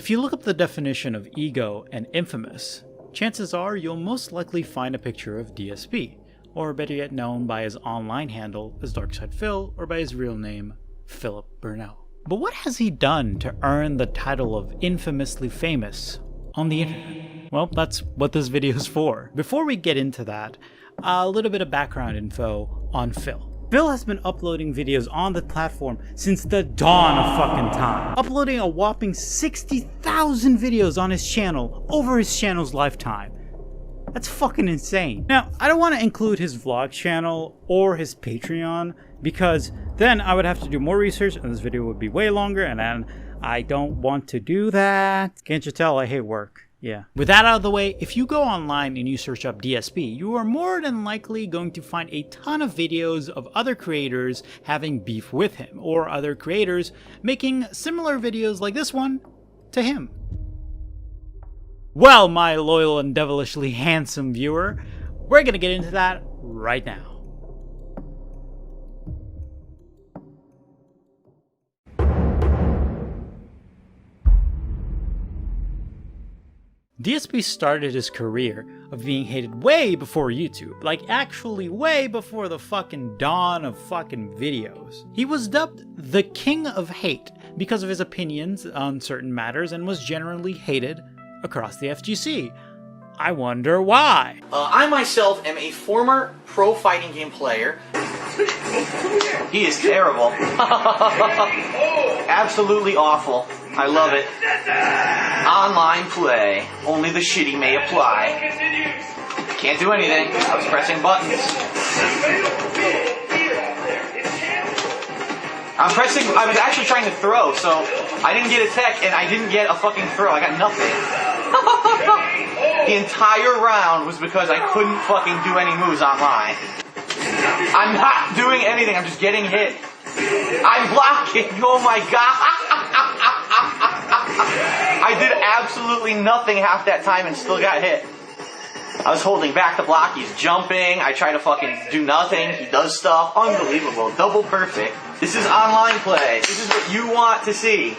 If you look up the definition of ego and infamous, chances are you'll most likely find a picture of DSP, or better yet known by his online handle as DarkSydePhil or by his real name, Philip Burnell. But what has he done to earn the title of infamously famous on the internet? Well, that's what this video is for. Before we get into that, a little bit of background info on Phil. Phil has been uploading videos on the platform since the dawn of fucking time, uploading a whopping 60,000 videos on his channel over his channel's lifetime. That's fucking insane. Now, I don't want to include his vlog channel or his Patreon because then I would have to do more research and this video would be way longer, and then I don't want to do that. Can't you tell I hate work? Yeah. With that out of the way, if you go online and you search up DSP, you are more than likely going to find a ton of videos of other creators having beef with him, or other creators making similar videos like this one to him. Well, my loyal and devilishly handsome viewer, we're gonna get into that right now. DSP started his career of being hated way before YouTube, like actually way before the fucking dawn of fucking videos. He was dubbed the King of Hate because of his opinions on certain matters and was generally hated across the FGC. I wonder why. I myself am a former pro fighting game player. He is terrible. Absolutely awful. I love it. Online play. Only the shitty may apply. Can't do anything. I was pressing buttons. I was actually trying to throw, so I didn't get a tech and I didn't get a fucking throw. I got nothing. The entire round was because I couldn't fucking do any moves online. I'm not doing anything, I'm just getting hit. I'm blocking, oh my god. I did absolutely nothing half that time and still got hit. I was holding back the block, he's jumping, I try to fucking do nothing, he does stuff. Unbelievable, double perfect. This is online play. This is what you want to see.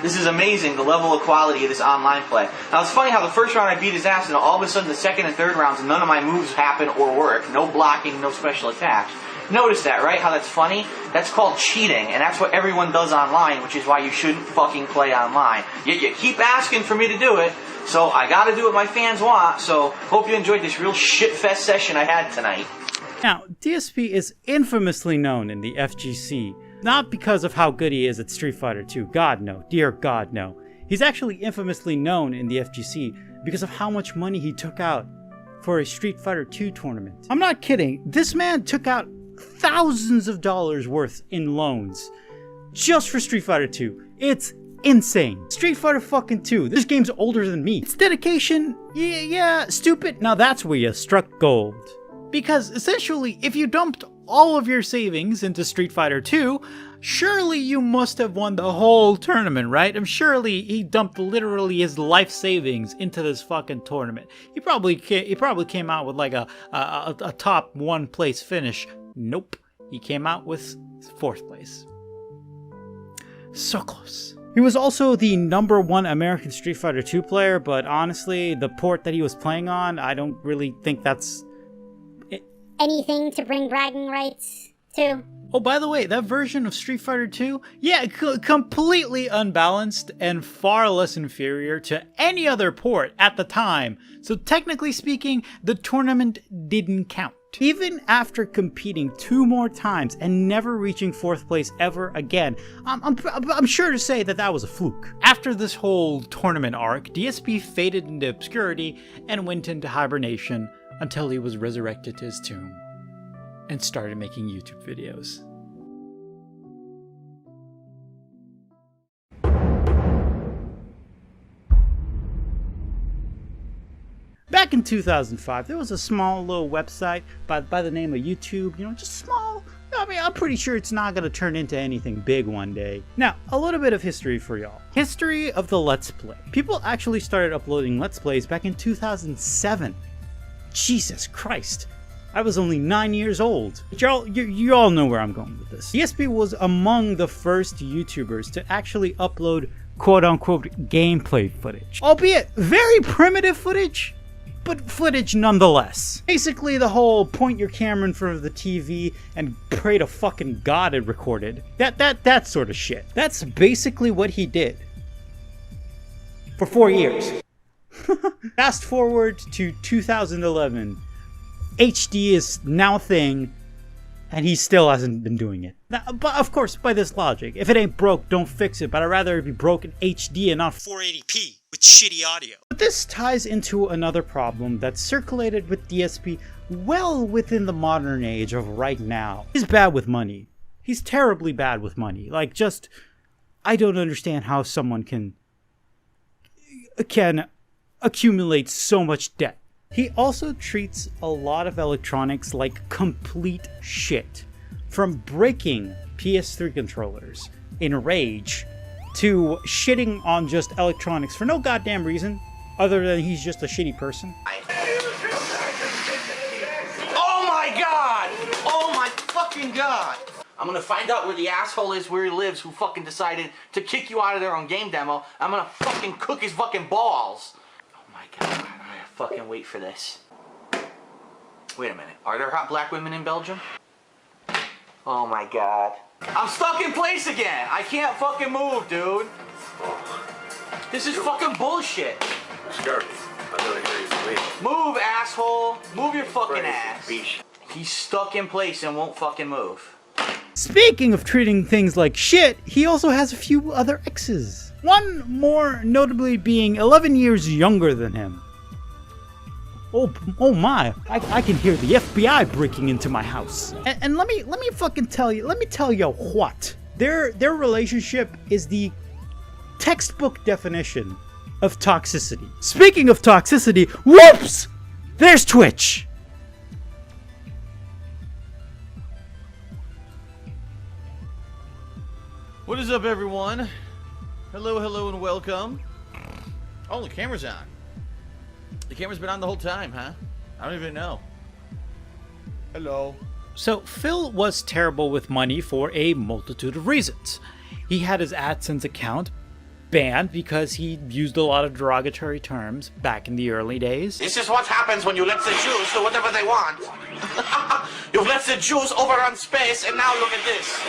This is amazing, the level of quality of this online play. Now it's funny how the first round I beat his ass and all of a sudden the second and third rounds none of my moves happen or work. No blocking, no special attacks. Notice that, right? How that's funny? That's called cheating, and that's what everyone does online, which is why you shouldn't fucking play online. Yet you keep asking for me to do it, so I gotta do what my fans want, so hope you enjoyed this real shitfest session I had tonight. Now, DSP is infamously known in the FGC, not because of how good he is at Street Fighter 2, God no, dear God no. He's actually infamously known in the FGC because of how much money he took out for a Street Fighter 2 tournament. I'm not kidding, this man took out thousands of dollars worth in loans just for Street Fighter 2. It's insane. Street Fighter fucking 2, this game's older than me. It's dedication, yeah, stupid. Now that's where you struck gold. Because essentially, if you dumped all of your savings into Street Fighter 2, surely you must have won the whole tournament, right? And surely he dumped literally his life savings into this fucking tournament. He probably came out with like a top 1 place finish. Nope. He came out with 4th place. So close. He was also the #1 American Street Fighter 2 player, but honestly, the port that he was playing on, I don't really think that's anything to bring bragging rights to. Oh, by the way, that version of Street Fighter 2, yeah, completely unbalanced and far less inferior to any other port at the time. So technically speaking, the tournament didn't count. Even after competing 2 more times and never reaching 4th place ever again, I'm sure to say that that was a fluke. After this whole tournament arc, DSP faded into obscurity and went into hibernation until he was resurrected to his tomb and started making YouTube videos. Back in 2005, there was a small little website by the name of YouTube, you know, just small. I mean, I'm pretty sure it's not going to turn into anything big one day. Now, a little bit of history for y'all. History of the Let's Play. People actually started uploading Let's Plays back in 2007. Jesus Christ. I was only 9 years old. But you all know where I'm going with this. DSP was among the first YouTubers to actually upload quote-unquote gameplay footage. Albeit very primitive footage, but footage nonetheless. Basically the whole point your camera in front of the TV and pray to fucking God it recorded. That sort of shit. That's basically what he did. For 4 years. Fast forward to 2011. HD is now a thing, and he still hasn't been doing it. Now, but of course, by this logic, if it ain't broke, don't fix it, but I'd rather it be broken HD and not 480p with shitty audio. But this ties into another problem that's circulated with DSP well within the modern age of right now. He's bad with money. He's terribly bad with money. Like, just, I don't understand how someone can accumulate so much debt. He also treats a lot of electronics like complete shit. From breaking PS3 controllers in rage to shitting on just electronics for no goddamn reason other than he's just a shitty person. Oh my god! Oh my fucking god! I'm gonna find out where the asshole is, where he lives, who fucking decided to kick you out of their own game demo. I'm gonna fucking cook his fucking balls. Oh my god, I fucking wait for this. Wait a minute, are there hot black women in Belgium? Oh my god. I'm stuck in place again! I can't fucking move, dude! This is fucking bullshit! Move, asshole! Move your fucking ass! He's stuck in place and won't fucking move. Speaking of treating things like shit, he also has a few other exes. One more notably being 11 years younger than him. Oh my, I can hear the FBI breaking into my house. And let me fucking tell you, let me tell you what. Their relationship is the textbook definition of toxicity. Speaking of toxicity, whoops! There's Twitch! What is up, everyone? Hello, and welcome. Oh, the camera's on. The camera's been on the whole time, huh? I don't even know. Hello. So, Phil was terrible with money for a multitude of reasons. He had his AdSense account banned because he used a lot of derogatory terms back in the early days. This is what happens when you let the Jews do whatever they want. You've let the Jews overrun space, and now look at this.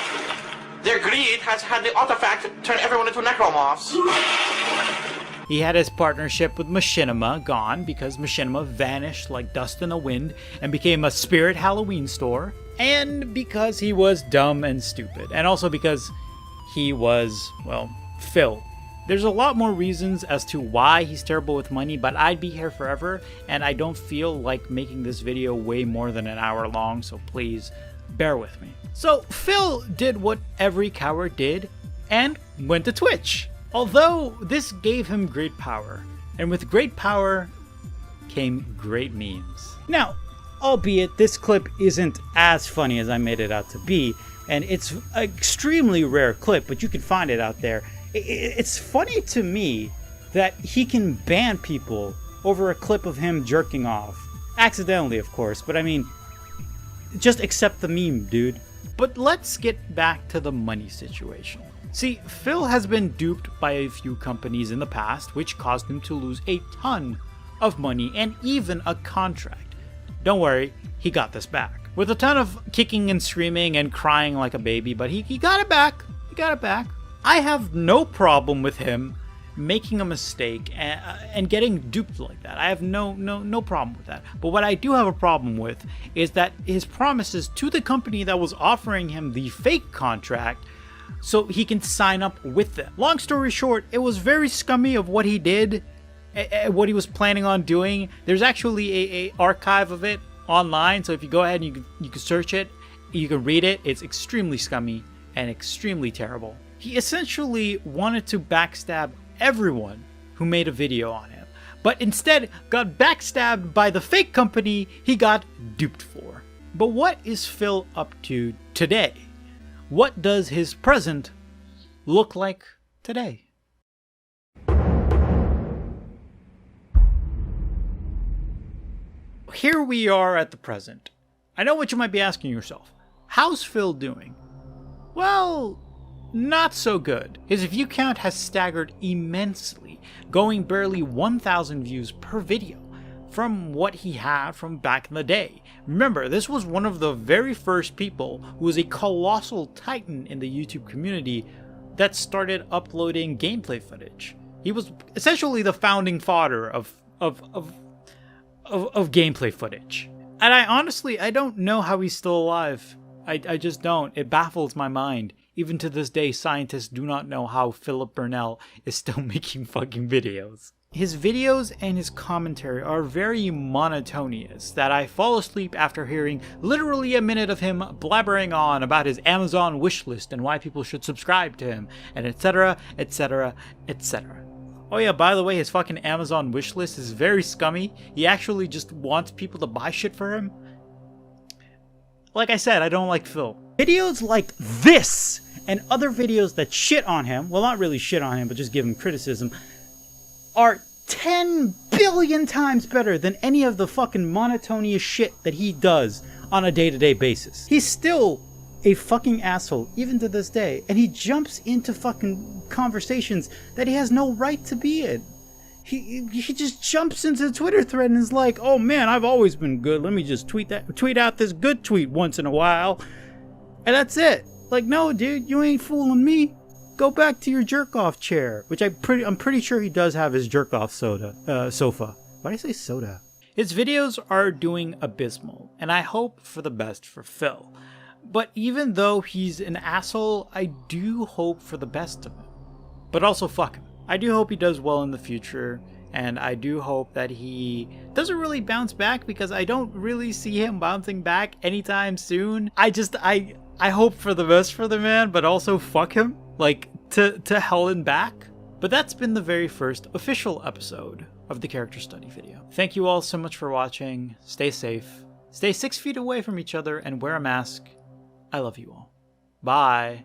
Their greed has had the artifact turn everyone into necromorphs. He had his partnership with Machinima gone because Machinima vanished like dust in the wind and became a Spirit Halloween store. And because he was dumb and stupid. And also because he was, well, Phil. There's a lot more reasons as to why he's terrible with money, but I'd be here forever, and I don't feel like making this video way more than an hour long, so please bear with me. So Phil did what every coward did and went to Twitch. Although this gave him great power, and with great power came great memes. Now, albeit this clip isn't as funny as I made it out to be, and it's an extremely rare clip, but you can find it out there. It's funny to me that he can ban people over a clip of him jerking off. Accidentally, of course, but I mean, just accept the meme, dude. But let's get back to the money situation. See, Phil has been duped by a few companies in the past, which caused him to lose a ton of money and even a contract. Don't worry, he got this back. With a ton of kicking and screaming and crying like a baby, but he got it back. He got it back. I have no problem with him making a mistake and getting duped like that. I have no problem with that. But what I do have a problem with is that his promises to the company that was offering him the fake contract so he can sign up with them. Long story short, it was very scummy of what he did, what he was planning on doing. There's actually a archive of it online, so if you go ahead and you can search it, you can read it. It's extremely scummy and extremely terrible. He essentially wanted to backstab everyone who made a video on him, but instead got backstabbed by the fake company he got duped for. But what is Phil up to today? What does his present look like today? Here we are at the present. I know what you might be asking yourself. How's Phil doing? Well, not so good. His view count has staggered immensely, going barely 1,000 views per video from what he had from back in the day. Remember, this was one of the very first people who was a colossal titan in the YouTube community that started uploading gameplay footage. He was essentially the founding father of gameplay footage. And I don't know how he's still alive. I just don't. It baffles my mind. Even to this day, scientists do not know how Philip Burnell is still making fucking videos. His videos and his commentary are very monotonous that I fall asleep after hearing literally a minute of him blabbering on about his Amazon wishlist and why people should subscribe to him, and etc, etc, etc. Oh yeah, by the way, his fucking Amazon wishlist is very scummy. He actually just wants people to buy shit for him. Like I said, I don't like Phil. Videos like this and other videos that shit on him, well, not really shit on him, but just give him criticism, are 10 billion times better than any of the fucking monotonous shit that he does on a day-to-day basis. He's still a fucking asshole, even to this day, and he jumps into fucking conversations that he has no right to be in. He just jumps into the Twitter thread and is like, oh man, I've always been good, let me just tweet out this good tweet once in a while, and that's it. Like, no dude, you ain't fooling me. Go back to your jerk-off chair, which I'm pretty sure he does have his jerk-off sofa. Why did I say soda? His videos are doing abysmal, and I hope for the best for Phil. But even though he's an asshole, I do hope for the best of him. But also fuck him. I do hope he does well in the future, and I do hope that he doesn't really bounce back, because I don't really see him bouncing back anytime soon. I hope for the best for the man, but also fuck him. Like, to hell and back. But that's been the very first official episode of the character study video. Thank you all so much for watching. Stay safe. Stay 6 feet away from each other and wear a mask. I love you all. Bye.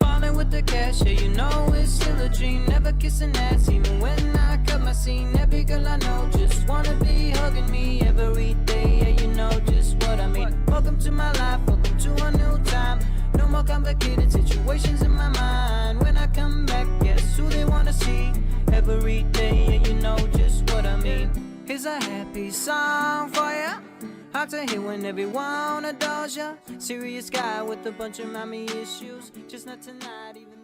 Falling with the cash, yeah, you know it's still a dream. Never kissing ass, even when I cut my scene. Every girl I know just wanna be hugging me every day. Yeah, you know just what I mean. Welcome to my life, welcome to a new time. No more complicated situations in my mind. When I come back, guess who they wanna see every day. Yeah, you know just what I mean. Here's a happy song for ya. Hard to hear when everyone adores ya. Serious guy with a bunch of mommy issues. Just not tonight, even